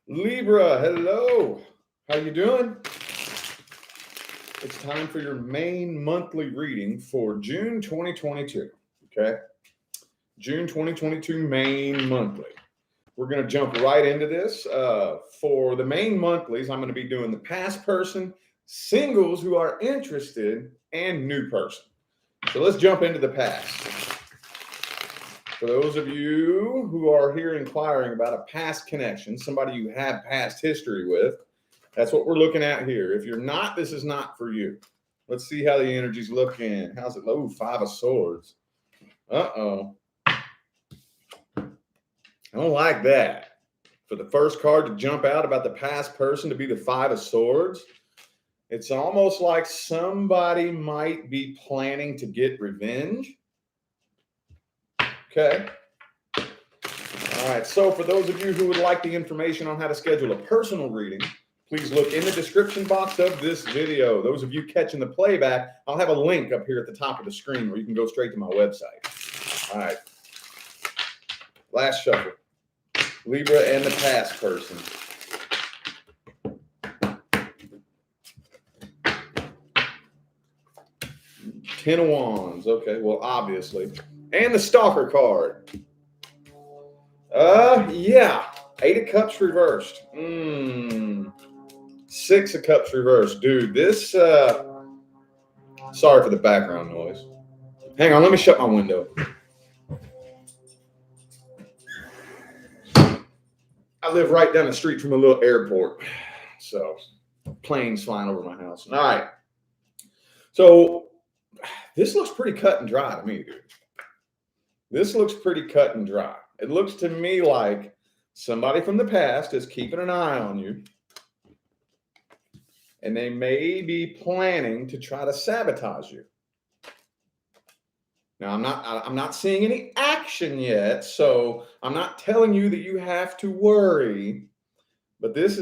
Libra, hello. How you doing? It's time for your main monthly reading for June 2022. Okay? June 2022 main monthly. We're going to jump right into this. For the main monthlies, I'm going to be doing the past person, singles who are interested, and new person. So let's jump into the past. For those of you who are here inquiring about a past connection, somebody you have past history with, that's what we're looking at here. If you're not, this is not for you. Let's see how the energy's looking. How's it? Oh, Five of Swords. Uh-oh. I don't like that. For the first card to jump out about the past person to be the Five of Swords, it's almost like somebody might be planning to get revenge. Okay. All right. So for those of you who would like the information on how to schedule a personal reading, please look in the description box of this video. Those of you catching the playback, I'll have a link up here at the top of the screen where you can go straight to my website. All right. Last shuffle. Libra and the past person. Ten of Wands. Okay, well, obviously. And the Stalker card. Yeah. Eight of Cups reversed. Six of Cups reversed. Dude, this, sorry for the background noise. Hang on, let me shut my window. I live right down the street from a little airport. So, planes flying over my house. All right. So, this looks pretty cut and dry to me, dude. This looks pretty cut and dry. It looks to me like somebody from the past is keeping an eye on you. And they may be planning to try to sabotage you. Now, I'm not seeing any action yet, so I'm not telling you that you have to worry. But this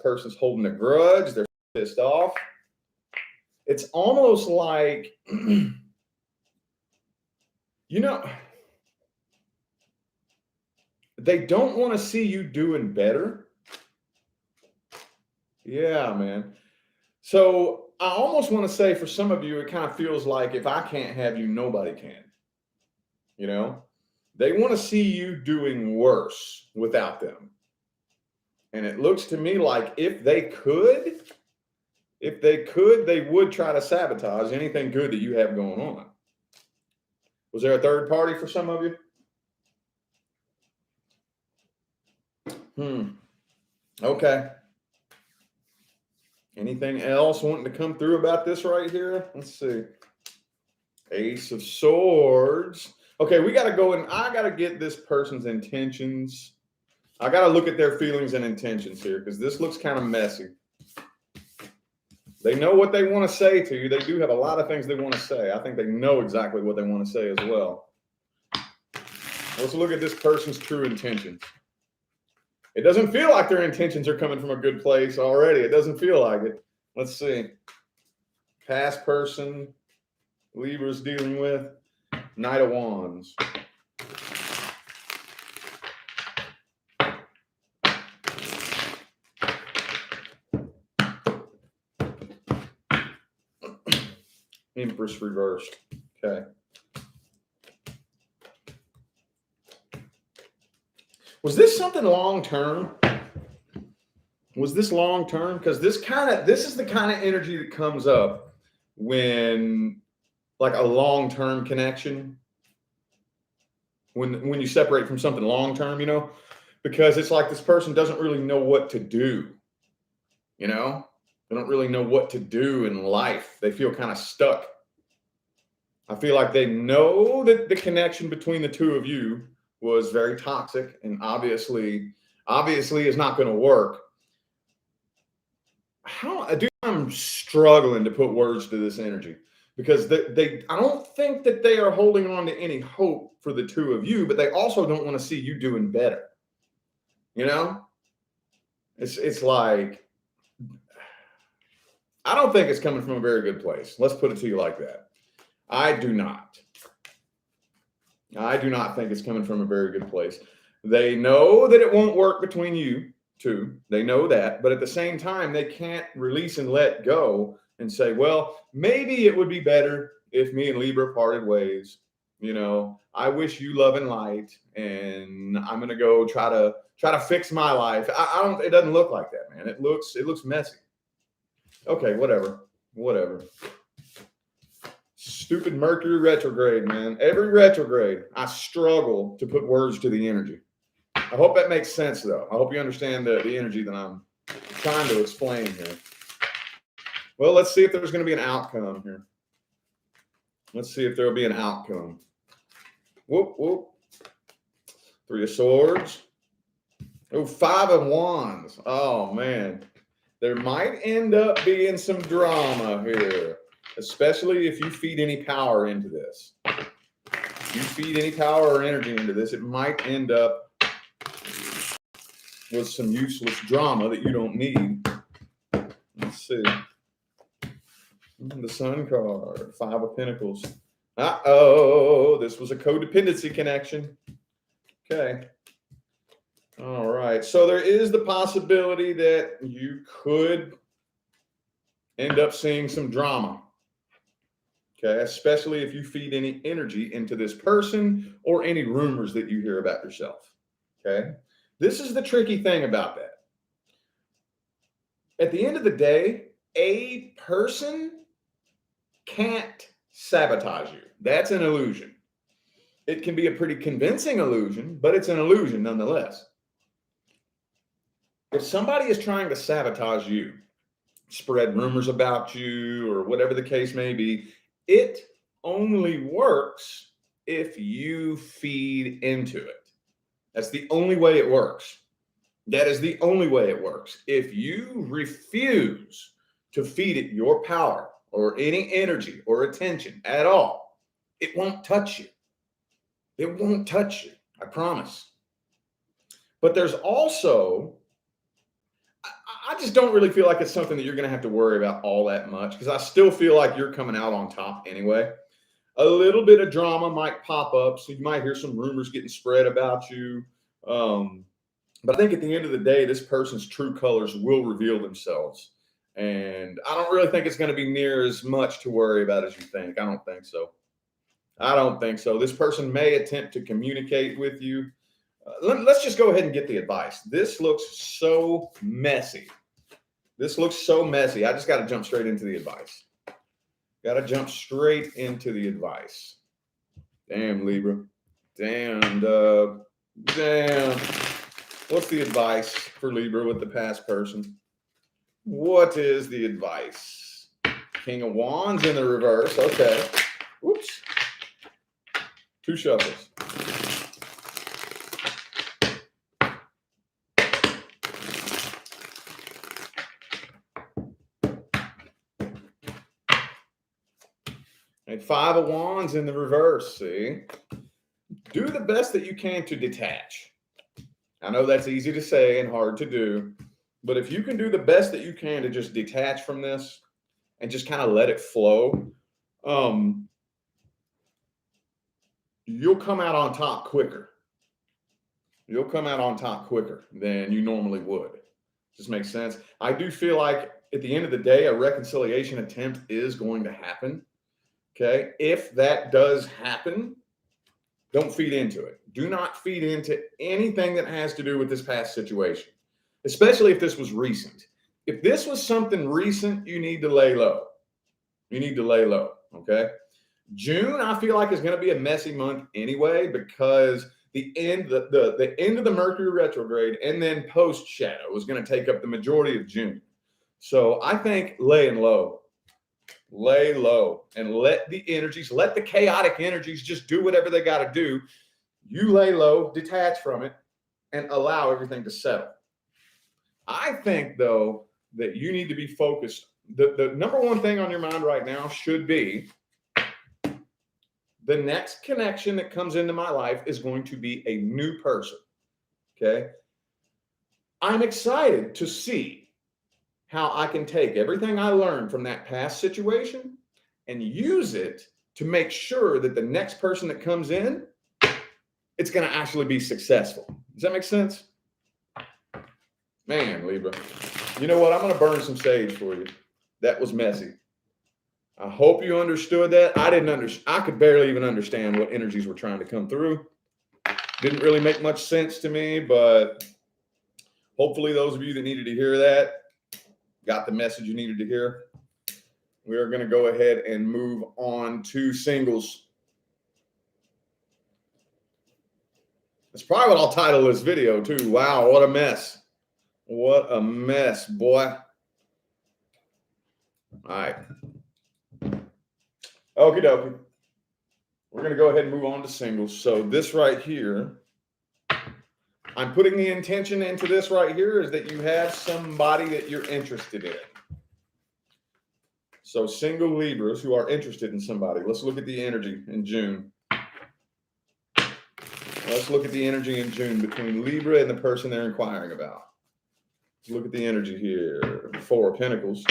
person's holding a grudge. They're pissed off. It's almost like, they don't want to see you doing better. Yeah, man. So I almost want to say for some of you, it kind of feels like if I can't have you, nobody can. They want to see you doing worse without them. And it looks to me like if they could, they would try to sabotage anything good that you have going on. Was there a third party for some of you? Okay. Anything else wanting to come through about this right here? Let's see. Ace of Swords. Okay, we got to go and I got to get this person's intentions. I got to look at their feelings and intentions here because this looks kind of messy. They know what they want to say to you. They do have a lot of things they want to say. I think they know exactly what they want to say as well. Let's look at this person's true intentions. It doesn't feel like their intentions are coming from a good place already. It doesn't feel like it. Let's see. Past person Libra's dealing with. Knight of Wands. Empress reversed. Okay. Was this something long-term? Was this long-term? Because this is the kind of energy that comes up when like a long-term connection, when you separate from something long-term, because it's like this person doesn't really know what to do. They don't really know what to do in life. They feel kind of stuck. I feel like they know that the connection between the two of you was very toxic and obviously is not going to work. I'm struggling to put words to this energy because I don't think that they are holding on to any hope for the two of you, but they also don't want to see you doing better. It's like, I don't think it's coming from a very good place. Let's put it to you like that. I do not think it's coming from a very good place. They know that it won't work between you. too. They know that, but at the same time, they can't release and let go and say, well, maybe it would be better if me and Libra parted ways. I wish you love and light, and I'm gonna go try to fix my life. I don't. It doesn't look like that, man. It looks messy. Okay, whatever. Stupid Mercury retrograde, man. Every retrograde, I struggle to put words to the energy. I hope that makes sense, though. I hope you understand the energy that I'm trying to explain here. Well, let's see if there's going to be an outcome here. Let's see if there will be an outcome. Whoop, whoop. 3 of Swords. Oh, 5 of Wands. Oh, man. There might end up being some drama here, especially if you feed any power into this. If you feed any power or energy into this, it might end up with some useless drama that you don't need. Let's see. The Sun card, 5 of Pentacles. Uh-oh, this was a codependency connection. Okay. All right. So there is the possibility that you could end up seeing some drama. Okay. Especially if you feed any energy into this person or any rumors that you hear about yourself. Okay. This is the tricky thing about that. At the end of the day, a person can't sabotage you. That's an illusion. It can be a pretty convincing illusion, but it's an illusion nonetheless. If somebody is trying to sabotage you, spread rumors about you, or whatever the case may be, it only works if you feed into it. That's the only way it works. That is the only way it works. If you refuse to feed it your power or any energy or attention at all, it won't touch you. It won't touch you. I promise. But there's also, I just don't really feel like it's something that you're going to have to worry about all that much, because I still feel like you're coming out on top anyway. A little bit of drama might pop up, so you might hear some rumors getting spread about you. But I think at the end of the day, this person's true colors will reveal themselves. And I don't really think it's going to be near as much to worry about as you think. I don't think so. This person may attempt to communicate with you. Let's just go ahead and get the advice. This looks so messy. I just got to jump straight into the advice. Damn, Libra. Damn. What's the advice for Libra with the past person? What is the advice? King of Wands in the reverse. Okay. Whoops. 2 shuffles. And 5 of Wands in the reverse, see? Do the best that you can to detach. I know that's easy to say and hard to do, but if you can do the best that you can to just detach from this and just kind of let it flow, you'll come out on top quicker. You'll come out on top quicker than you normally would. Just makes sense. I do feel like at the end of the day, a reconciliation attempt is going to happen. Okay. If that does happen, don't feed into it. Do not feed into anything that has to do with this past situation, especially if this was recent. If this was something recent, you need to lay low. Okay. June, I feel like, is going to be a messy month anyway, because the end of the Mercury retrograde and then post shadow is going to take up the majority of June. So I think lay low, and let the chaotic energies just do whatever they got to do. You lay low, detach from it, and allow everything to settle. I think, though, that you need to be focused. The number one thing on your mind right now should be, the next connection that comes into my life is going to be a new person. Okay. I'm excited to see how I can take everything I learned from that past situation and use it to make sure that the next person that comes in, it's going to actually be successful. Does that make sense? Man, Libra. You know what? I'm going to burn some sage for you. That was messy. I hope you understood that. I didn't understand. I could barely even understand what energies were trying to come through. Didn't really make much sense to me, but hopefully those of you that needed to hear that got the message you needed to hear. We are going to go ahead and move on to singles. That's probably what I'll title this video too. Wow, what a mess. What a mess, boy. All right. Okie dokie. We're going to go ahead and move on to singles. So this right here, I'm putting the intention into this right here is that you have somebody that you're interested in. So single Libras who are interested in somebody. Let's look at the energy in June. Let's look at the energy in June between Libra and the person they're inquiring about. Let's look at the energy here. Four of Pentacles.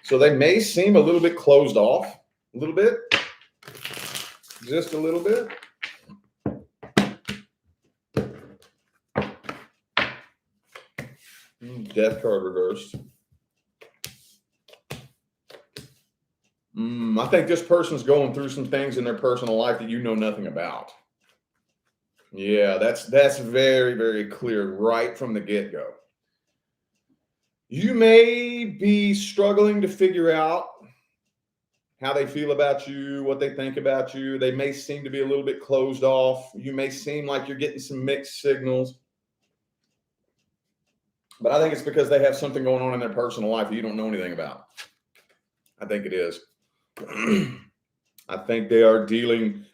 So they may seem a little bit closed off. A little bit. Just a little bit. Death card reversed. I think this person's going through some things in their personal life that you know nothing about. Yeah, that's very, very clear right from the get-go. You may be struggling to figure out how they feel about you, what they think about you. They may seem to be a little bit closed off. You may seem like you're getting some mixed signals. But I think it's because they have something going on in their personal life that you don't know anything about. I think it is. I think they're dealing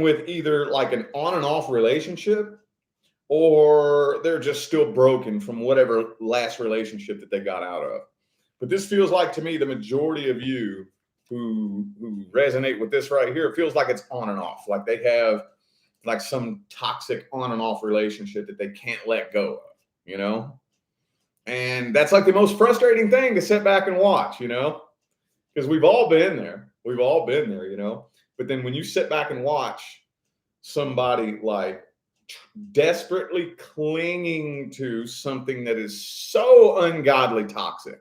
with either like an on and off relationship, or they're just still broken from whatever last relationship that they got out of. But this feels like, to me, the majority of you who resonate with this right here, it feels like it's on and off. Like they have like some toxic on and off relationship that they can't let go of, you know? And that's like the most frustrating thing to sit back and watch, you know? Because we've all been there. We've all been there, you know? But then when you sit back and watch somebody like desperately clinging to something that is so ungodly toxic,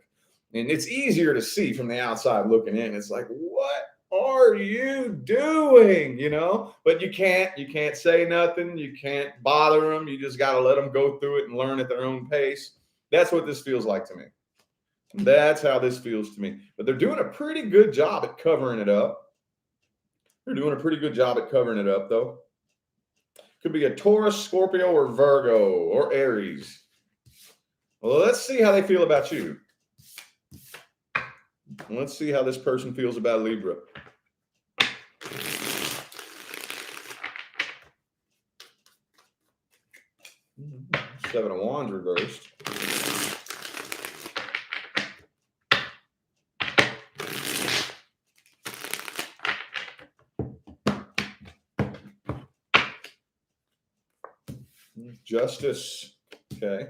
and it's easier to see from the outside looking in. It's like, what are you doing? You know, but you can't say nothing. You can't bother them. You just got to let them go through it and learn at their own pace. That's what this feels like to me. That's how this feels to me. But they're doing a pretty good job at covering it up. They're doing a pretty good job at covering it up, though. Could be a Taurus, Scorpio, or Virgo, or Aries. Well, let's see how they feel about you. Let's see how this person feels about Libra. Seven of Wands reversed. Justice. Okay.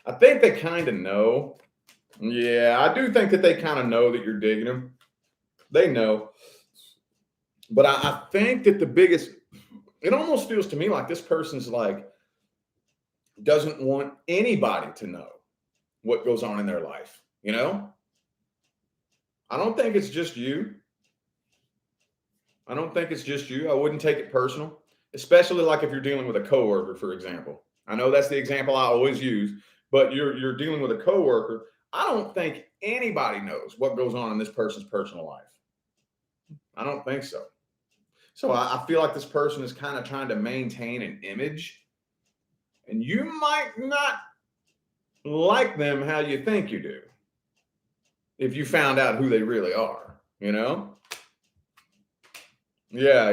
I think they kind of know. Yeah, I do think that they kind of know that you're digging them. They know. But I think that the biggest, it almost feels to me like this person's like, doesn't want anybody to know what goes on in their life, you know? I don't think it's just you. I don't think it's just you. I wouldn't take it personal, especially like if you're dealing with a coworker, for example. I know that's the example I always use, but you're dealing with a coworker. I don't think anybody knows what goes on in this person's personal life. I don't think so. So I feel like this person is kind of trying to maintain an image, and you might not like them how you think you do if you found out who they really are, you know? Yeah.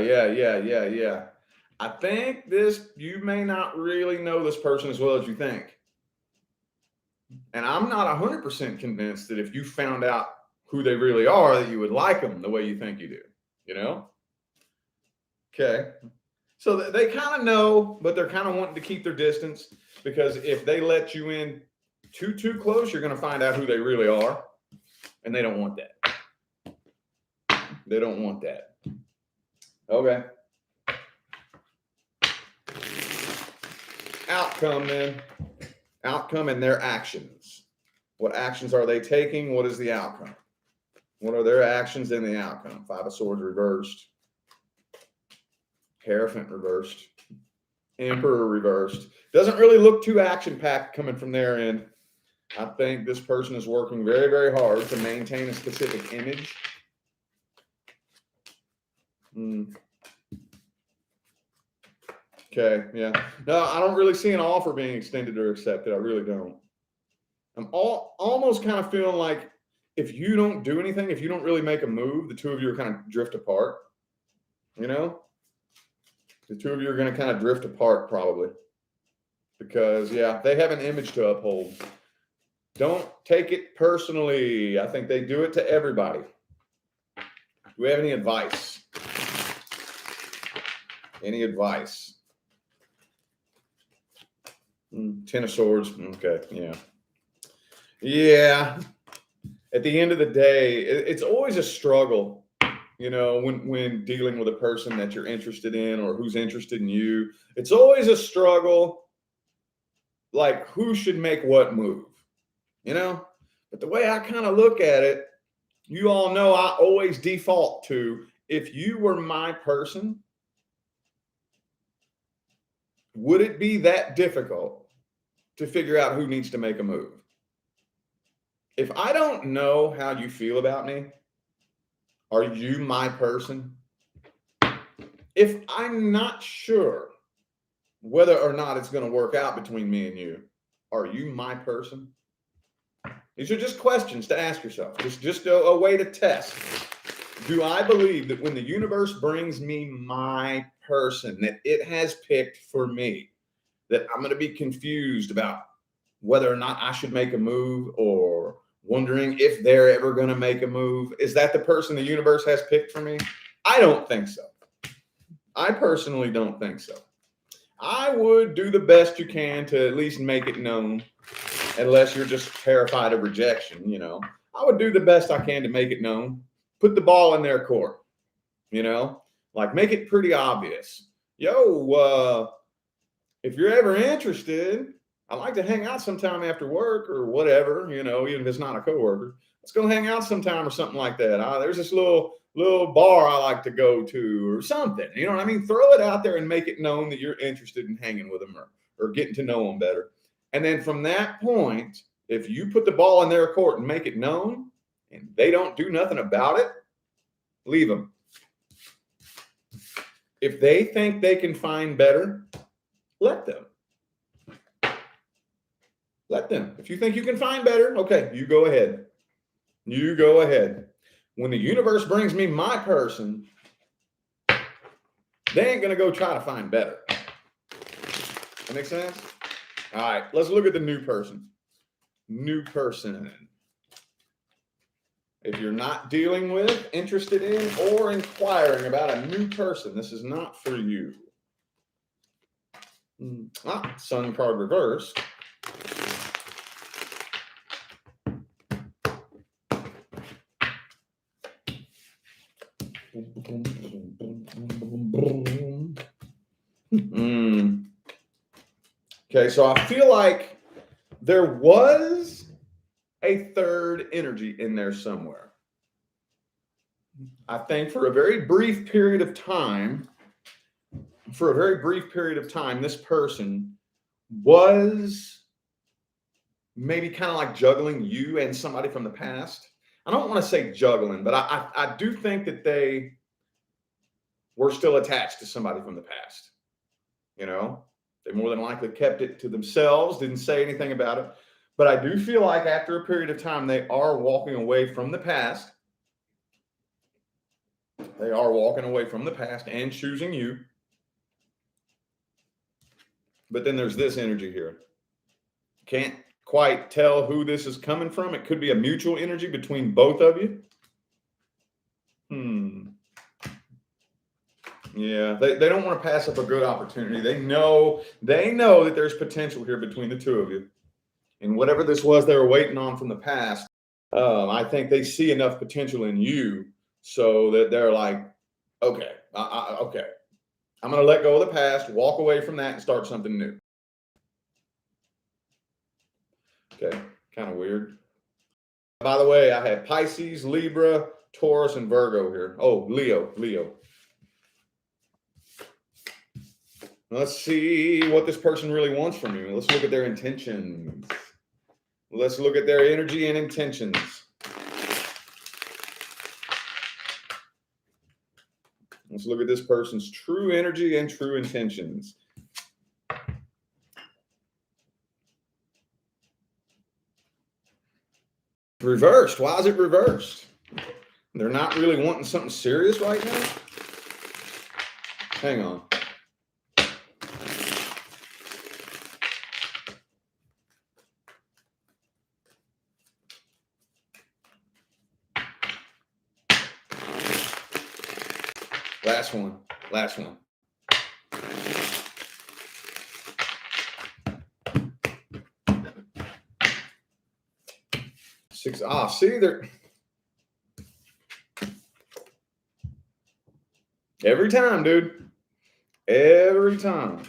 I think you may not really know this person as well as you think. And I'm not 100% convinced that if you found out who they really are, that you would like them the way you think you do, you know? Okay. So they kind of know, but they're kind of wanting to keep their distance, because if they let you in too close, you're going to find out who they really are. And they don't want that. They don't want that. Okay. outcome then. Outcome and their actions. What actions are they taking? What is the outcome? What are their actions and the outcome? Five of Swords reversed. Hierophant reversed. Emperor reversed. Doesn't really look too action-packed coming from their end. I think this person is working very, very hard to maintain a specific image. Okay, yeah. No, I don't really see an offer being extended or accepted. I really don't. I'm almost kind of feeling like if you don't do anything, if you don't really make a move, the two of you are kind of drift apart. You know? The two of you are going to kind of drift apart probably. Because, yeah, they have an image to uphold. Don't take it personally. I think they do it to everybody. Do we have any advice? Any advice? Ten of Swords. Okay, yeah. Yeah. At the end of the day, it's always a struggle, you know, when dealing with a person that you're interested in or who's interested in you. It's always a struggle, like who should make what move, you know? But the way I kind of look at it, you all know I always default to, if you were my person, would it be that difficult to figure out who needs to make a move? If I don't know how you feel about me, are you my person? If I'm not sure whether or not it's going to work out between me and you, are you my person? These are just questions to ask yourself. Just a way to test. Do I believe that when the universe brings me my person, that it has picked for me, that I'm going to be confused about whether or not I should make a move or wondering if they're ever going to make a move? Is that the person the universe has picked for me? I don't think so. I personally don't think so. I would do the best you can to at least make it known, unless you're just terrified of rejection, you know. I would do the best I can to make it known. Put the ball in their court, you know, like make it pretty obvious. Yo, if you're ever interested, I like to hang out sometime after work or whatever, you know, even if it's not a coworker. Let's go hang out sometime or something like that. There's this little bar I like to go to or something. You know what I mean? Throw it out there and make it known that you're interested in hanging with them or getting to know them better. And then from that point, if you put the ball in their court and make it known and they don't do nothing about it, leave them. If they think they can find better, let them. Let them. If you think you can find better, okay, you go ahead. You go ahead. When the universe brings me my person, they ain't going to go try to find better. That makes sense? All right, let's look at the new person. New person. If you're not dealing with, interested in, or inquiring about a new person, this is not for you. Sun card reversed. Okay, so I feel like there was a third energy in there somewhere. I think for a very brief period of time, this person was maybe kind of like juggling you and somebody from the past. I don't want to say juggling, but I do think that they were still attached to somebody from the past. You know, they more than likely kept it to themselves, didn't say anything about it. But I do feel like after a period of time, they are walking away from the past. They are walking away from the past and choosing you. But then there's this energy here. Can't quite tell who this is coming from. It could be a mutual energy between both of you. Yeah, they don't want to pass up a good opportunity. They know that there's potential here between the two of you. And whatever this was they were waiting on from the past, I think they see enough potential in you so that they're like, okay, okay, I'm going to let go of the past, walk away from that and start something new. Okay, kind of weird. By the way, I had Pisces, Libra, Taurus, and Virgo here. Oh, Leo. Let's see what this person really wants from you. Let's look at their intentions. Let's look at their energy and intentions. Let's look at this person's true energy and true intentions. Reversed. Why is it reversed? They're not really wanting something serious right now? Hang on. Last one. Six. See, they're every time, dude. Every time.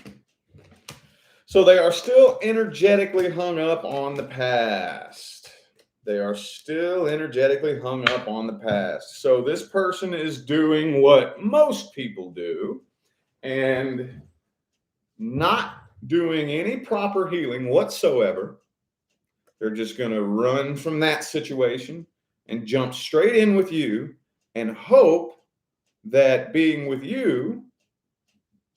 So they are still energetically hung up on the past. They are still energetically hung up on the past. So this person is doing what most people do and not doing any proper healing whatsoever. They're just going to run from that situation and jump straight in with you and hope that being with you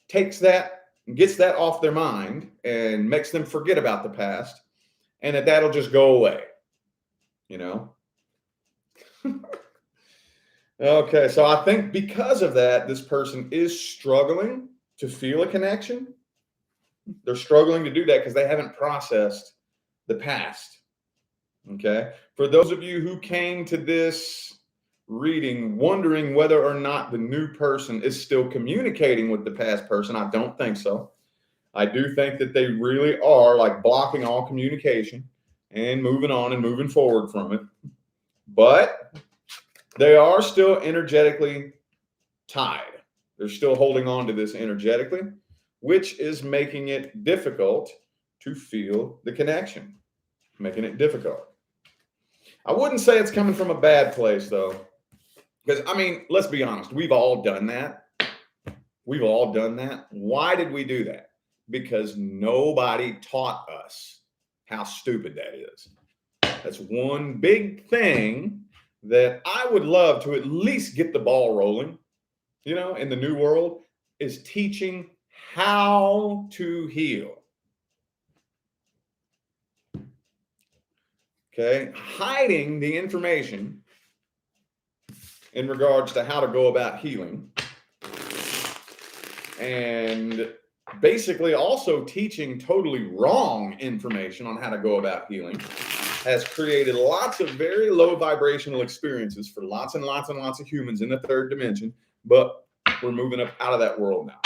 takes that, gets that off their mind and makes them forget about the past, and that'll just go away, you know? Okay, so I think because of that, this person is struggling to feel a connection. They're struggling to do that because they haven't processed the past. Okay. For those of you who came to this reading wondering whether or not the new person is still communicating with the past person, I don't think so. I do think that they really are like blocking all communication and moving on and moving forward from it. But they are still energetically tied. They're still holding on to this energetically, which is making it difficult to feel the connection, making it difficult. I wouldn't say it's coming from a bad place, though, because, I mean, let's be honest. We've all done that. We've all done that. Why did we do that? Because nobody taught us how stupid that is. That's one big thing that I would love to at least get the ball rolling, you know, in the new world, is teaching how to heal. Okay, hiding the information in regards to how to go about healing, and basically also teaching totally wrong information on how to go about healing has created lots of very low vibrational experiences for lots and lots and lots of humans in the third dimension, but we're moving up out of that world now.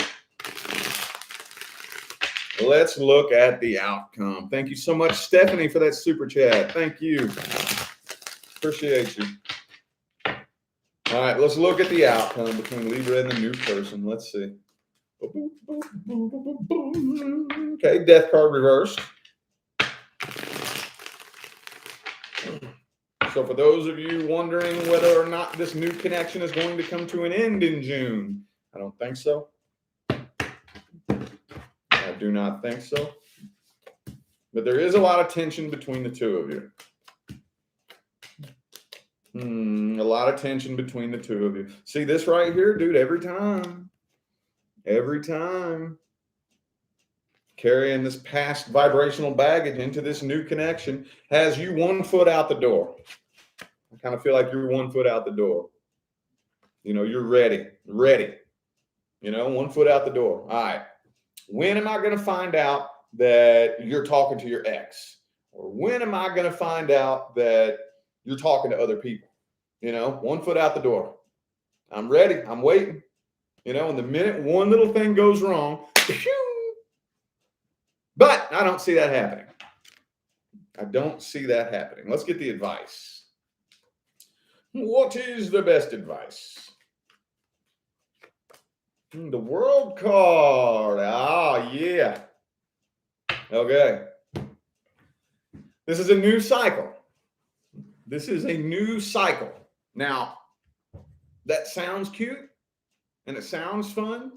Let's look at the outcome. Thank you so much, Stephanie, for that super chat. Thank you. Appreciate you. All right, let's look at the outcome between Libra and the new person. Let's see. Okay, death card reversed. So for those of you wondering whether or not this new connection is going to come to an end in June, I don't think so. I do not think so. But there is a lot of tension between the two of you. A lot of tension between the two of you. See this right here, dude, every time, carrying this past vibrational baggage into this new connection has you 1 foot out the door. I kind of feel like you're 1 foot out the door. You know, you're ready, you know, 1 foot out the door. All right. When am I going to find out that you're talking to your ex? Or when am I going to find out that you're talking to other people? You know, 1 foot out the door. I'm ready. I'm waiting. You know, and the minute one little thing goes wrong, but I don't see that happening. I don't see that happening. Let's get the advice. What is the best advice? The World card. Ah, yeah. Okay. This is a new cycle. This is a new cycle. Now, that sounds cute and it sounds fun,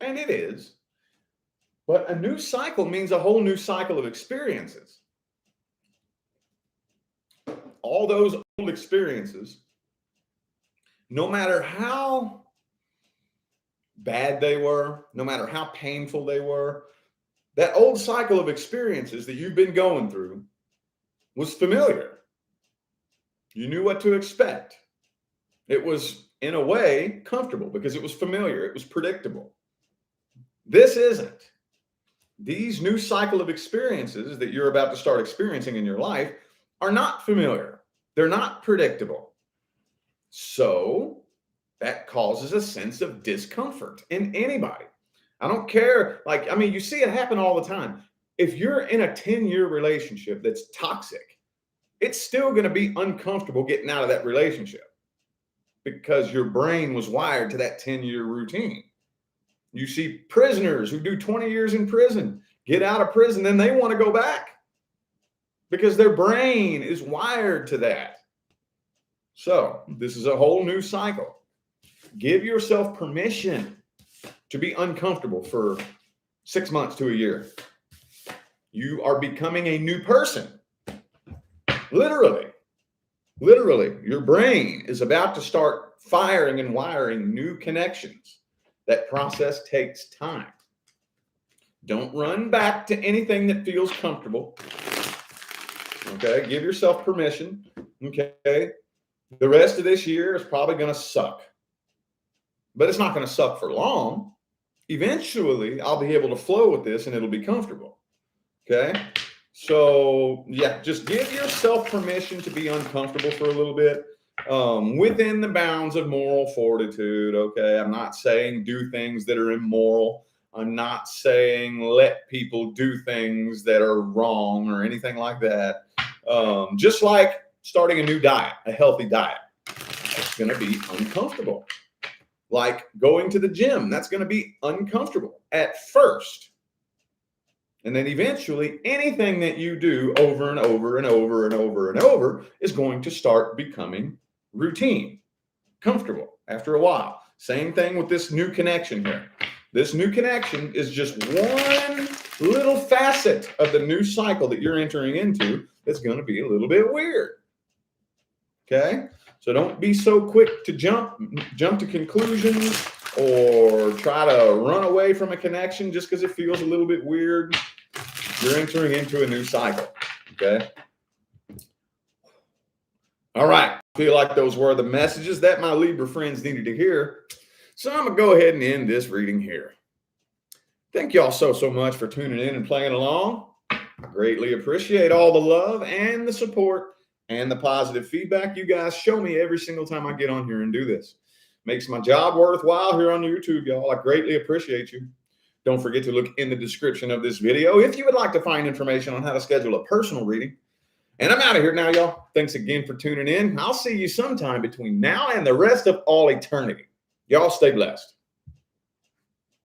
and it is. But a new cycle means a whole new cycle of experiences. All those old experiences, no matter how bad they were, no matter how painful they were, that old cycle of experiences that you've been going through was familiar. You knew what to expect. It was, in a way, comfortable because it was familiar. It was predictable. This isn't. These new cycle of experiences that you're about to start experiencing in your life are not familiar. They're not predictable. So that causes a sense of discomfort in anybody. I don't care. You see it happen all the time. If you're in a 10-year relationship that's toxic, it's still going to be uncomfortable getting out of that relationship because your brain was wired to that 10-year routine. You see prisoners who do 20 years in prison, get out of prison, then they want to go back because their brain is wired to that. So this is a whole new cycle. Give yourself permission to be uncomfortable for 6 months to a year. You are becoming a new person. Literally, your brain is about to start firing and wiring new connections. That process takes time. Don't run back to anything that feels comfortable. Okay, give yourself permission. Okay, the rest of this year is probably going to suck, but it's not going to suck for long. Eventually, I'll be able to flow with this and it'll be comfortable. Okay, so yeah, just give yourself permission to be uncomfortable for a little bit. Within the bounds of moral fortitude. Okay, I'm not saying do things that are immoral. I'm not saying let people do things that are wrong or anything like that. Just like starting a new diet, a healthy diet, that's going to be uncomfortable. Like going to the gym, that's going to be uncomfortable at first. And then eventually anything that you do over and over and over and over and over is going to start becoming routine, comfortable after a while. Same thing with this new connection here. This new connection is just one little facet of the new cycle that you're entering into that's going to be a little bit weird. Okay? So don't be so quick to jump to conclusions or try to run away from a connection just because it feels a little bit weird. You're entering into a new cycle. Okay? All right. I feel like those were the messages that my Libra friends needed to hear. So I'm going to go ahead and end this reading here. Thank y'all so much for tuning in and playing along. I greatly appreciate all the love and the support and the positive feedback you guys show me every single time I get on here and do this. Makes my job worthwhile here on YouTube, y'all. I greatly appreciate you. Don't forget to look in the description of this video if you would like to find information on how to schedule a personal reading. And I'm out of here now, y'all. Thanks again for tuning in. I'll see you sometime between now and the rest of all eternity. Y'all stay blessed.